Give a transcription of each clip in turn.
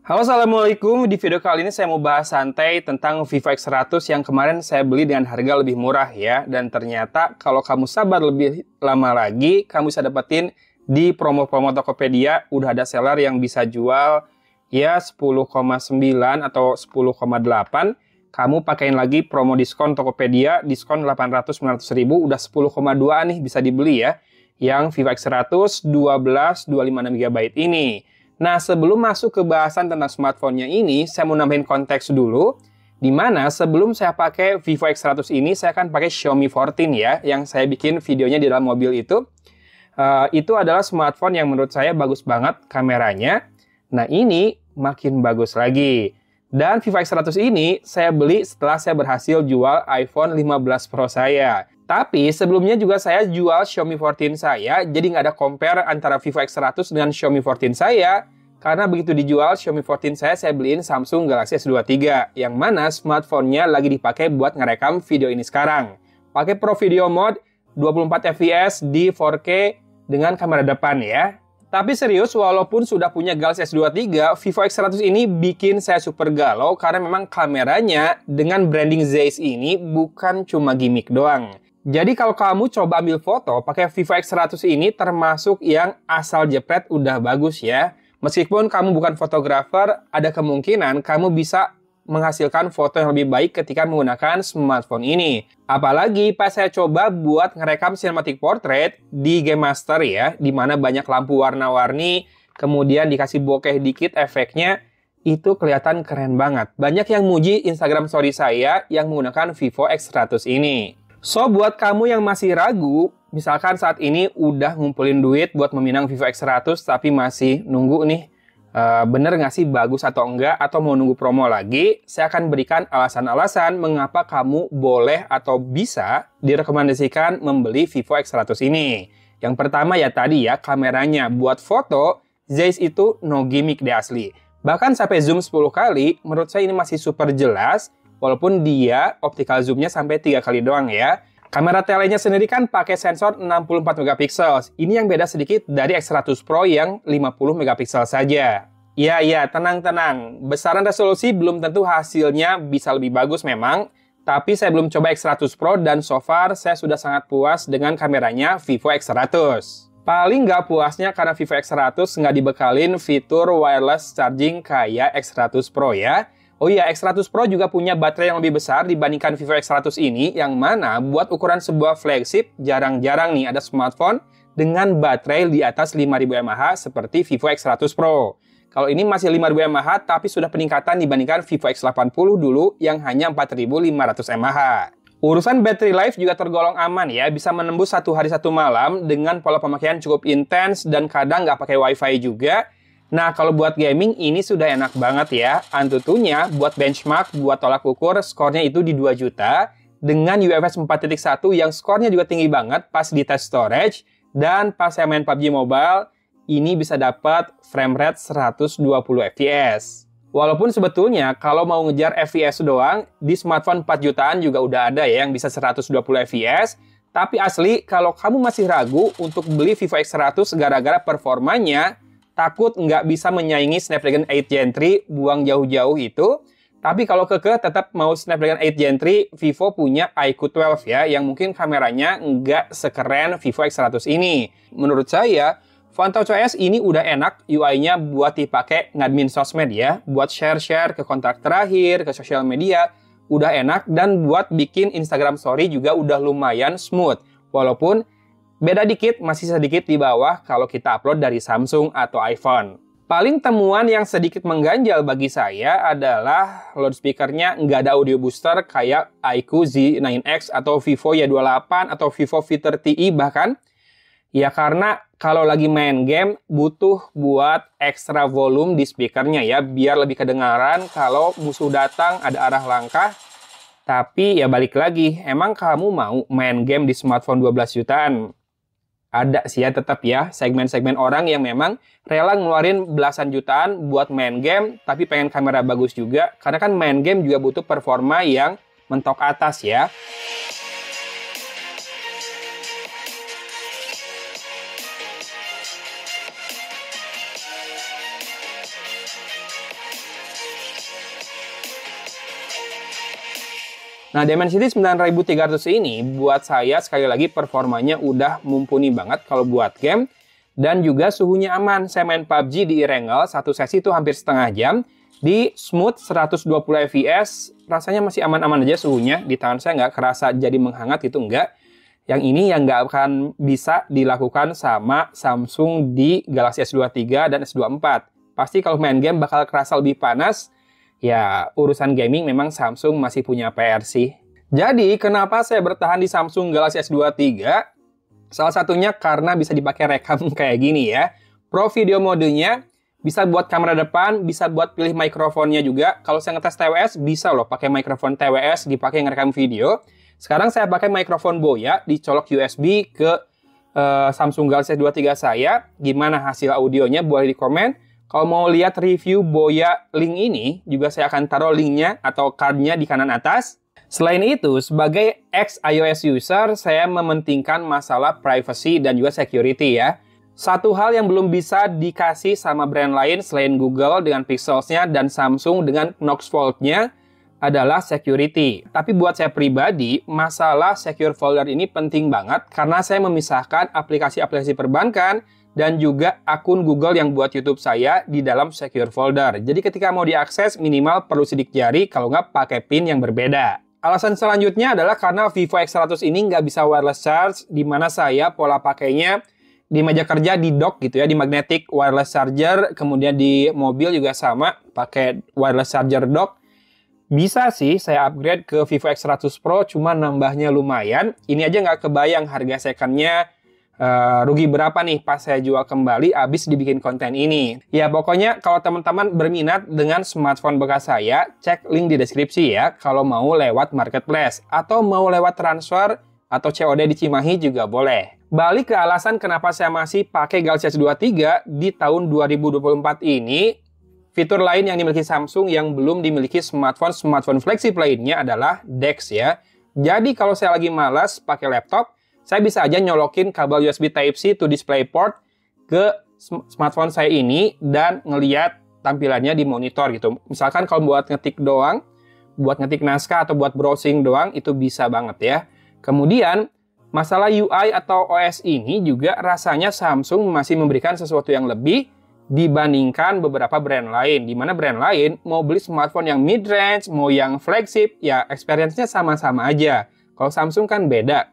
Halo, Assalamualaikum. Di video kali ini saya mau bahas santai tentang Vivo X100 yang kemarin saya beli dengan harga lebih murah ya. Dan ternyata kalau kamu sabar lebih lama lagi, kamu bisa dapetin di promo-promo Tokopedia. Udah ada seller yang bisa jual ya 10,9 atau 10,8. Kamu pakein lagi promo diskon Tokopedia, diskon 800-900 ribu, udah 10,2 nih bisa dibeli ya. Yang Vivo X100 12 256GB ini. Nah, sebelum masuk ke bahasan tentang smartphone-nya ini, saya mau nambahin konteks dulu, di mana sebelum saya pakai Vivo X100 ini, saya akan pakai Xiaomi 14 ya, yang saya bikin videonya di dalam mobil itu. Itu adalah smartphone yang menurut saya bagus banget kameranya. Nah, ini makin bagus lagi. Dan Vivo X100 ini saya beli setelah saya berhasil jual iPhone 15 Pro saya. Tapi sebelumnya juga saya jual Xiaomi 14 saya, jadi nggak ada compare antara Vivo X100 dengan Xiaomi 14 saya. Karena begitu dijual Xiaomi 14 saya beliin Samsung Galaxy S23, yang mana smartphone-nya lagi dipakai buat ngerekam video ini sekarang. Pakai Pro Video Mode 24 fps di 4K dengan kamera depan ya. Tapi serius, walaupun sudah punya Galaxy S23, Vivo X100 ini bikin saya super galau karena memang kameranya dengan branding Zeiss ini bukan cuma gimmick doang. Jadi kalau kamu coba ambil foto pakai Vivo X100 ini termasuk yang asal jepret udah bagus ya. Meskipun kamu bukan fotografer, ada kemungkinan kamu bisa menghasilkan foto yang lebih baik ketika menggunakan smartphone ini. Apalagi pas saya coba buat ngerekam cinematic portrait di Game Master ya, di mana banyak lampu warna-warni, kemudian dikasih bokeh dikit efeknya, itu kelihatan keren banget. Banyak yang muji Instagram story saya yang menggunakan Vivo X100 ini. So, buat kamu yang masih ragu, misalkan saat ini udah ngumpulin duit buat meminang Vivo X100 tapi masih nunggu nih, bener nggak sih bagus atau enggak, atau mau nunggu promo lagi, saya akan berikan alasan-alasan mengapa kamu boleh atau bisa direkomendasikan membeli Vivo X100 ini. Yang pertama ya tadi ya, kameranya. Buat foto, Zeiss itu no gimmick deh asli. Bahkan sampai zoom 10 kali, menurut saya ini masih super jelas, walaupun dia optical zoom-nya sampai 3 kali doang ya. Kamera telenya sendiri kan pakai sensor 64 megapiksel. Ini yang beda sedikit dari X100 Pro yang 50 megapiksel saja. Ya, tenang-tenang. Besaran resolusi belum tentu hasilnya bisa lebih bagus memang. Tapi saya belum coba X100 Pro dan so far saya sudah sangat puas dengan kameranya Vivo X100. Paling nggak puasnya karena Vivo X100 nggak dibekalin fitur wireless charging kayak X100 Pro ya. Oh iya, X100 Pro juga punya baterai yang lebih besar dibandingkan Vivo X100 ini, yang mana buat ukuran sebuah flagship jarang-jarang nih ada smartphone dengan baterai di atas 5000 mAh seperti Vivo X100 Pro. Kalau ini masih 5000 mAh tapi sudah peningkatan dibandingkan Vivo X80 dulu yang hanya 4500 mAh. Urusan battery life juga tergolong aman ya, bisa menembus 1 hari 1 malam dengan pola pemakaian cukup intens dan kadang nggak pakai wifi juga. Nah, kalau buat gaming ini sudah enak banget ya. Antutunya buat benchmark, buat tolak ukur, skornya itu di 2 juta. Dengan UFS 4.1 yang skornya juga tinggi banget pas di test storage. Dan pas saya main PUBG Mobile, ini bisa dapat frame rate 120 fps. Walaupun sebetulnya kalau mau ngejar fps doang, di smartphone 4 jutaan juga udah ada ya yang bisa 120 fps. Tapi asli, kalau kamu masih ragu untuk beli Vivo X100 gara-gara performanya, takut nggak bisa menyaingi Snapdragon 8 Gen 3, buang jauh-jauh itu. Tapi kalau kekeh tetap mau Snapdragon 8 Gen 3, Vivo punya iQOO 12 ya, yang mungkin kameranya nggak sekeren Vivo X100 ini. Menurut saya, PhoneTouchOS ini udah enak, UI-nya buat dipakai ngadmin sosmed ya, buat share-share ke kontak terakhir, ke sosial media, udah enak, dan buat bikin Instagram Story juga udah lumayan smooth. Walaupun beda dikit, masih sedikit di bawah kalau kita upload dari Samsung atau iPhone. Paling temuan yang sedikit mengganjal bagi saya adalah loudspeaker-nya nggak ada audio booster kayak iQOO Z9X atau Vivo Y28 atau Vivo V30i bahkan. Ya karena kalau lagi main game butuh buat ekstra volume di speakernya ya, biar lebih kedengaran kalau musuh datang ada arah langkah. Tapi ya balik lagi, emang kamu mau main game di smartphone 12 jutaan? Ada sih ya tetap ya segmen-segmen orang yang memang rela ngeluarin belasan jutaan buat main game tapi pengen kamera bagus juga, karena kan main game juga butuh performa yang mentok atas ya. Nah, Dimensity 9300 ini buat saya sekali lagi performanya udah mumpuni banget kalau buat game. Dan juga suhunya aman. Saya main PUBG di Erangel, satu sesi itu hampir setengah jam. Di smooth 120 fps, rasanya masih aman-aman aja suhunya. Di tangan saya nggak kerasa jadi menghangat gitu, enggak. Yang ini yang nggak akan bisa dilakukan sama Samsung di Galaxy S23 dan S24. Pasti kalau main game bakal kerasa lebih panas. Ya, urusan gaming memang Samsung masih punya PR sih. Jadi, kenapa saya bertahan di Samsung Galaxy S23? Salah satunya karena bisa dipakai rekam kayak gini ya. Pro video modenya bisa buat kamera depan, bisa buat pilih mikrofonnya juga. Kalau saya ngetes TWS, bisa loh pakai mikrofon TWS dipakai ngerekam video. Sekarang saya pakai mikrofon Boya, dicolok USB ke Samsung Galaxy S23 saya. Gimana hasil audionya? Boleh di komen. Kalau mau lihat review Boya link ini, juga saya akan taruh linknya atau cardnya di kanan atas. Selain itu, sebagai ex-iOS user, saya mementingkan masalah privacy dan juga security ya. Satu hal yang belum bisa dikasih sama brand lain selain Google dengan Pixels-nya dan Samsung dengan Knox Vault-nya adalah security. Tapi buat saya pribadi, masalah secure folder ini penting banget karena saya memisahkan aplikasi-aplikasi perbankan dan juga akun Google yang buat YouTube saya di dalam secure folder. Jadi ketika mau diakses, minimal perlu sidik jari, kalau nggak pakai PIN yang berbeda. Alasan selanjutnya adalah karena Vivo X100 ini nggak bisa wireless charge, di mana saya pola pakainya di meja kerja di dock gitu ya, di magnetic wireless charger, kemudian di mobil juga sama, pakai wireless charger dock. Bisa sih saya upgrade ke Vivo X100 Pro, cuma nambahnya lumayan. Ini aja nggak kebayang harga secondnya rugi berapa nih pas saya jual kembali abis dibikin konten ini. Ya pokoknya kalau teman-teman berminat dengan smartphone bekas saya, cek link di deskripsi ya kalau mau lewat marketplace atau mau lewat transfer atau COD di Cimahi juga boleh. Balik ke alasan kenapa saya masih pakai Galaxy S23 di tahun 2024 ini, fitur lain yang dimiliki Samsung yang belum dimiliki smartphone flagship lainnya adalah DeX ya. Jadi kalau saya lagi malas pakai laptop, saya bisa aja nyolokin kabel USB Type-C to DisplayPort ke smartphone saya ini dan ngeliat tampilannya di monitor gitu. Misalkan kalau buat ngetik doang, buat ngetik naskah atau buat browsing doang, itu bisa banget ya. Kemudian, masalah UI atau OS ini juga rasanya Samsung masih memberikan sesuatu yang lebih dibandingkan beberapa brand lain. Di mana brand lain mau beli smartphone yang mid-range, mau yang flagship, ya experience-nya sama-sama aja. Kalau Samsung kan beda.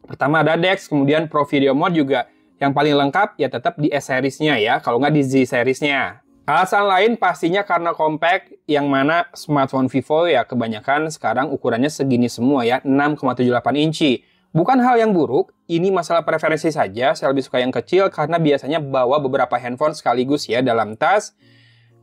Pertama ada DeX, kemudian Pro Video Mode juga yang paling lengkap ya tetap di S-Series-nya ya, kalau nggak di Z-Series-nya. Alasan lain pastinya karena compact, yang mana smartphone Vivo ya kebanyakan sekarang ukurannya segini semua ya, 6,78 inci. Bukan hal yang buruk, ini masalah preferensi saja, saya lebih suka yang kecil karena biasanya bawa beberapa handphone sekaligus ya dalam tas.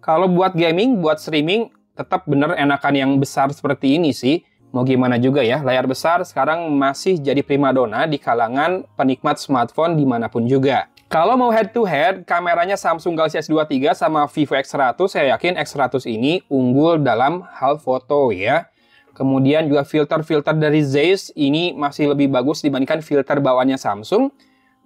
Kalau buat gaming, buat streaming, tetap bener enakan yang besar seperti ini sih. Mau gimana juga ya, layar besar sekarang masih jadi primadona di kalangan penikmat smartphone dimanapun juga. Kalau mau head to head, kameranya Samsung Galaxy S23 sama Vivo X100, saya yakin X100 ini unggul dalam hal foto ya. Kemudian juga filter-filter dari Zeiss ini masih lebih bagus dibandingkan filter bawaannya Samsung.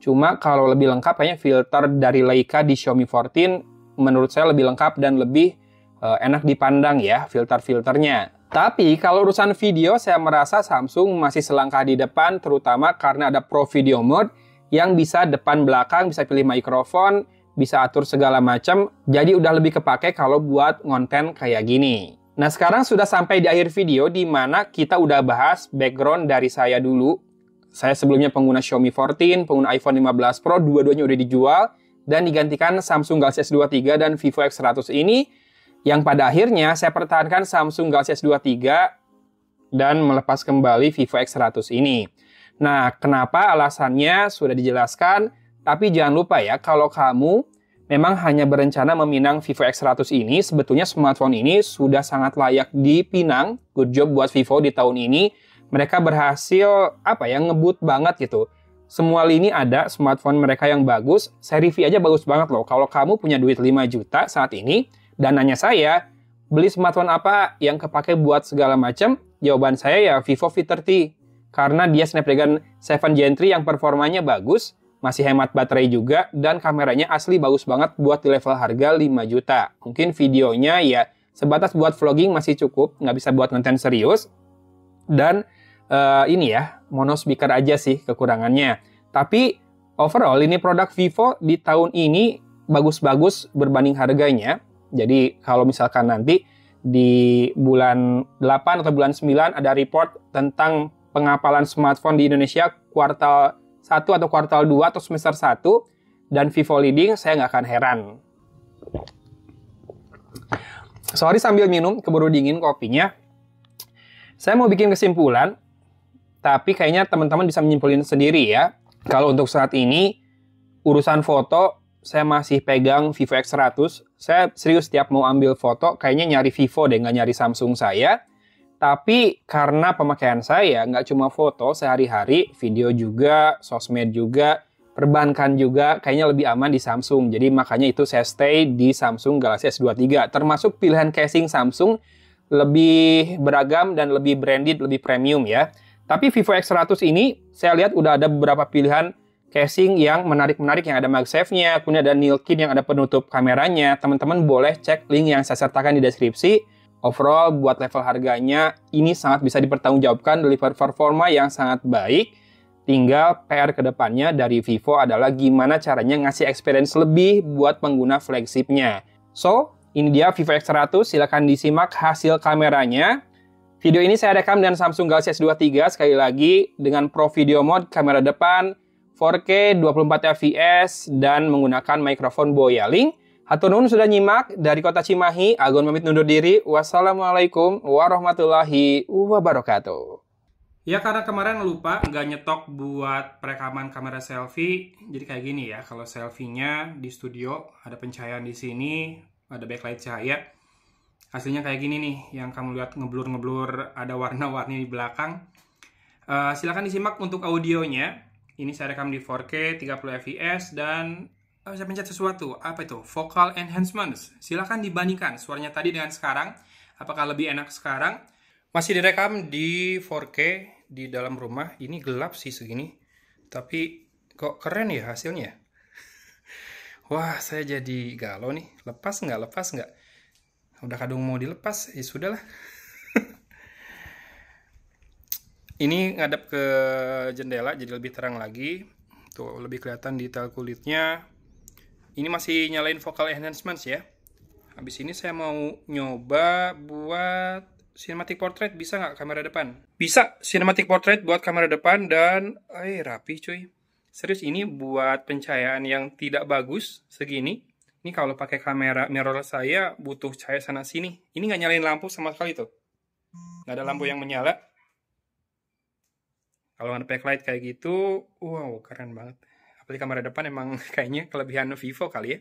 Cuma kalau lebih lengkap kayaknya filter dari Leica di Xiaomi 14 menurut saya lebih lengkap dan lebih enak dipandang ya filter-filternya. Tapi kalau urusan video saya merasa Samsung masih selangkah di depan, terutama karena ada Pro Video Mode yang bisa depan belakang, bisa pilih mikrofon, bisa atur segala macam. Jadi udah lebih kepake kalau buat konten kayak gini. Nah sekarang sudah sampai di akhir video di mana kita udah bahas background dari saya dulu. Saya sebelumnya pengguna Xiaomi 14, pengguna iPhone 15 Pro, dua-duanya udah dijual dan digantikan Samsung Galaxy S23 dan Vivo X100 ini. Yang pada akhirnya saya pertahankan Samsung Galaxy S23 dan melepas kembali Vivo X100 ini. Nah, kenapa alasannya sudah dijelaskan, tapi jangan lupa ya, kalau kamu memang hanya berencana meminang Vivo X100 ini, sebetulnya smartphone ini sudah sangat layak dipinang. Good job buat Vivo di tahun ini. Mereka berhasil, ngebut banget gitu. Semua lini ada, smartphone mereka yang bagus, seri V aja bagus banget loh. Kalau kamu punya duit 5 juta saat ini, dan nanya saya, beli smartphone apa yang kepake buat segala macam? Jawaban saya ya Vivo V30. Karena dia Snapdragon 7 Gen 3 yang performanya bagus, masih hemat baterai juga, dan kameranya asli bagus banget buat di level harga 5 juta. Mungkin videonya ya sebatas buat vlogging masih cukup, nggak bisa buat konten serius. Dan ini ya, mono speaker aja sih kekurangannya. Tapi overall ini produk Vivo di tahun ini bagus-bagus berbanding harganya. Jadi kalau misalkan nanti di bulan 8 atau bulan 9 ada report tentang pengapalan smartphone di Indonesia kuartal 1 atau kuartal 2 atau semester 1 dan Vivo leading, saya nggak akan heran. Sorry sambil minum, keburu dingin kopinya. Saya mau bikin kesimpulan, tapi kayaknya teman-teman bisa menyimpulin sendiri ya. Kalau untuk saat ini, urusan foto, saya masih pegang Vivo X100. Saya serius setiap mau ambil foto, kayaknya nyari Vivo deh, nggak nyari Samsung saya. Tapi karena pemakaian saya, nggak cuma foto sehari-hari, video juga, sosmed juga, perbankan juga, kayaknya lebih aman di Samsung. Jadi makanya itu saya stay di Samsung Galaxy S23. Termasuk pilihan casing Samsung lebih beragam dan lebih branded, lebih premium ya. Tapi Vivo X100 ini, saya lihat udah ada beberapa pilihan casing yang menarik-menarik, yang ada MagSafe-nya, kemudian ada Nilkin yang ada penutup kameranya. Teman-teman boleh cek link yang saya sertakan di deskripsi. Overall, buat level harganya, ini sangat bisa dipertanggungjawabkan, deliver performa yang sangat baik. Tinggal PR kedepannya dari Vivo adalah gimana caranya ngasih experience lebih buat pengguna flagship-nya. So, ini dia Vivo X100, silahkan disimak hasil kameranya. Video ini saya rekam dengan Samsung Galaxy S23, sekali lagi dengan Pro Video Mode, kamera depan, 4K 24 fps dan menggunakan mikrofon Boya-Link. Hatur nuhun sudah nyimak dari Kota Cimahi. Agun pamit undur diri. Wassalamualaikum warahmatullahi wabarakatuh. Ya karena kemarin lupa nggak nyetok buat perekaman kamera selfie. Jadi kayak gini ya, kalau selfie-nya di studio ada pencahayaan di sini, ada backlight cahaya. Hasilnya kayak gini nih, yang kamu lihat ngeblur-ngeblur, ada warna-warni di belakang. Silakan disimak untuk audionya. Ini saya rekam di 4K 30 fps dan saya pencet sesuatu. Apa itu? Vocal enhancements. Silakan dibandingkan suaranya tadi dengan sekarang. Apakah lebih enak sekarang? Masih direkam di 4K di dalam rumah. Ini gelap sih segini. Tapi kok keren ya hasilnya. Wah, saya jadi galau nih. Lepas nggak? Lepas nggak? Udah kadung mau dilepas. Ya sudahlah. Ini ngadep ke jendela jadi lebih terang lagi. Tuh lebih kelihatan detail kulitnya. Ini masih nyalain vocal enhancements ya. Habis ini saya mau nyoba buat cinematic portrait. Bisa nggak kamera depan? Bisa cinematic portrait buat kamera depan dan rapi cuy. Serius ini buat pencahayaan yang tidak bagus segini. Ini kalau pakai kamera mirrorless saya butuh cahaya sana sini. Ini nggak nyalain lampu sama sekali tuh. Nggak ada lampu yang menyala. Kalau ada backlight kayak gitu, wow keren banget. Apalagi kamera depan emang kayaknya kelebihan Vivo kali ya.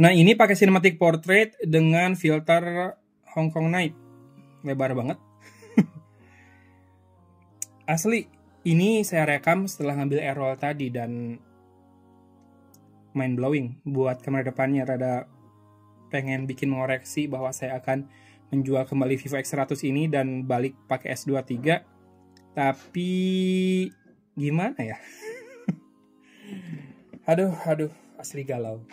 Nah, ini pakai cinematic portrait dengan filter Hong Kong Night. Lebar banget. Asli, ini saya rekam setelah ngambil air-roll tadi dan mind blowing. Buat kamera depannya rada pengen bikin mengoreksi bahwa saya akan menjual kembali Vivo X100 ini dan balik pakai S23. Tapi gimana ya? Aduh, asli galau.